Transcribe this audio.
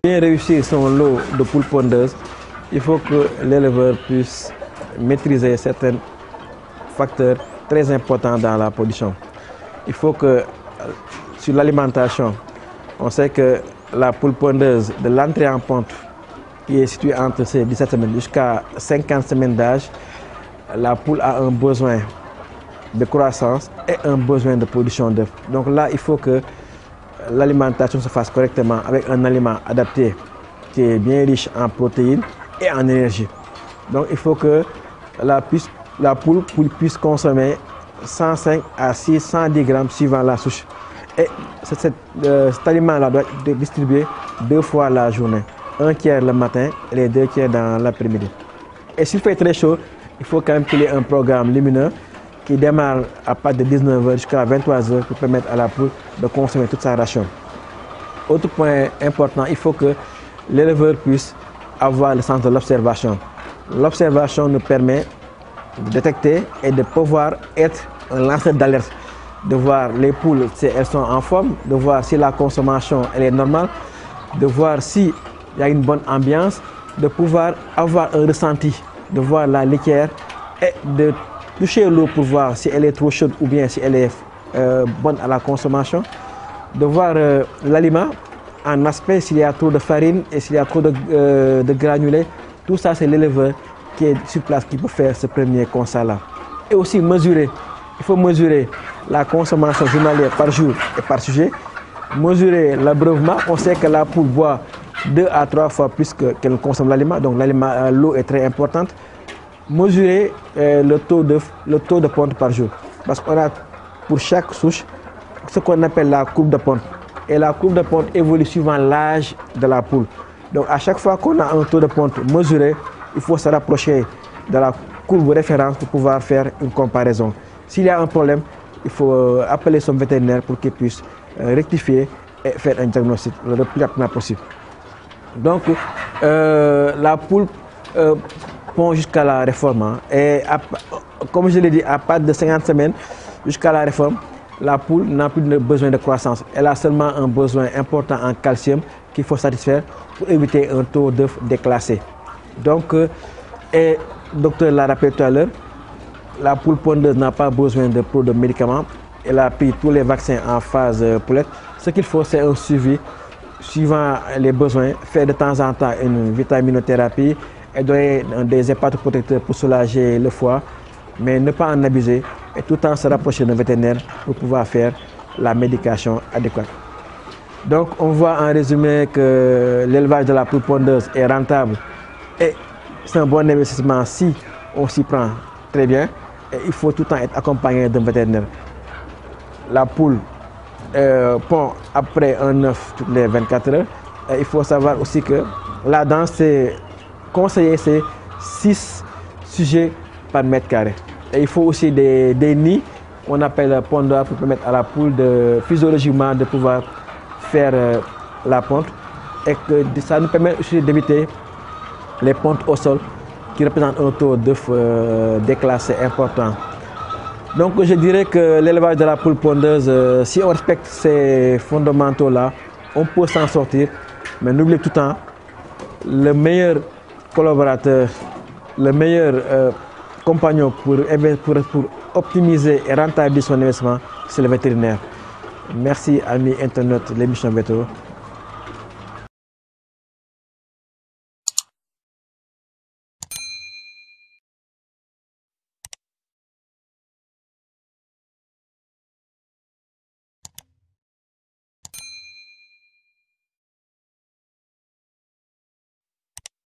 Bien réussir son lot de poules pondeuses, il faut que l'éleveur puisse maîtriser certains facteurs très importants dans la production. Il faut que sur l'alimentation, on sait que la poule pondeuse de l'entrée en ponte, qui est située entre ces 17 semaines jusqu'à 50 semaines d'âge, la poule a un besoin de croissance et un besoin de production d'œufs. Donc là, il faut que l'alimentation se fasse correctement avec un aliment adapté qui est bien riche en protéines et en énergie. Donc il faut que la poule puisse consommer 105 à 610 grammes suivant la souche. Et cet aliment-là doit être distribué 2 fois la journée. Un tiers le matin et les 2 tiers dans l'après-midi. Et s'il fait très chaud, il faut quand même qu'il y ait un programme lumineux qui démarre à partir de 19 h jusqu'à 23 h pour permettre à la poule de consommer toute sa ration. Autre point important, il faut que l'éleveur puisse avoir le sens de l'observation. L'observation nous permet de détecter et de pouvoir être un lanceur d'alerte, de voir les poules si elles sont en forme, de voir si la consommation elle est normale, de voir s'il y a une bonne ambiance, de pouvoir avoir un ressenti, de voir la litière et de toucher l'eau pour voir si elle est trop chaude ou bien si elle est bonne à la consommation, de voir l'aliment en aspect, s'il y a trop de farine et s'il y a trop de granulés. Tout ça, c'est l'éleveur qui est sur place qui peut faire ce premier constat-là. Et aussi mesurer. Il faut mesurer la consommation journalière par jour et par sujet. Mesurer l'abreuvement. On sait que la poule boit 2 à 3 fois plus qu'elle consomme l'aliment. Donc l'eau est très importante. Mesurer le taux de ponte par jour. Parce qu'on a pour chaque souche ce qu'on appelle la courbe de ponte. Et la courbe de ponte évolue suivant l'âge de la poule. Donc à chaque fois qu'on a un taux de ponte mesuré, il faut se rapprocher de la courbe de référence pour pouvoir faire une comparaison. S'il y a un problème, il faut appeler son vétérinaire pour qu'il puisse rectifier et faire un diagnostic le plus rapidement possible. Donc la poule pond jusqu'à la réforme. Hein. Et comme je l'ai dit, à partir de 50 semaines jusqu'à la réforme, la poule n'a plus besoin de croissance. Elle a seulement un besoin important en calcium qu'il faut satisfaire pour éviter un taux d'œuf déclassé. Donc, et le docteur l'a rappelé tout à l'heure, la poule pondeuse n'a pas besoin de produits de médicaments. Elle a pris tous les vaccins en phase poulette. Ce qu'il faut, c'est un suivi suivant les besoins, faire de temps en temps une vitaminothérapie et donner des hépatoprotecteurs pour soulager le foie, mais ne pas en abuser et tout le temps se rapprocher d'un vétérinaire pour pouvoir faire la médication adéquate. Donc on voit en résumé que l'élevage de la poule pondeuse est rentable et c'est un bon investissement si on s'y prend très bien et il faut tout le temps être accompagné d'un vétérinaire. La poule pond après un œuf toutes les 24 heures et il faut savoir aussi que la danse c'est conseillé, c'est 6 sujets par mètre carré. Et il faut aussi des nids qu'on appelle pondoirs pour permettre à la poule physiologiquement de pouvoir faire la ponte et que ça nous permet aussi d'éviter les pontes au sol qui représentent un taux d'œuf déclassé important. Donc je dirais que l'élevage de la poule pondeuse, si on respecte ces fondamentaux-là, on peut s'en sortir, mais n'oubliez tout le temps, le meilleur collaborateur, le meilleur compagnon pour optimiser et rentabiliser son investissement, c'est le vétérinaire. Merci amis internautes de l'émission Veto.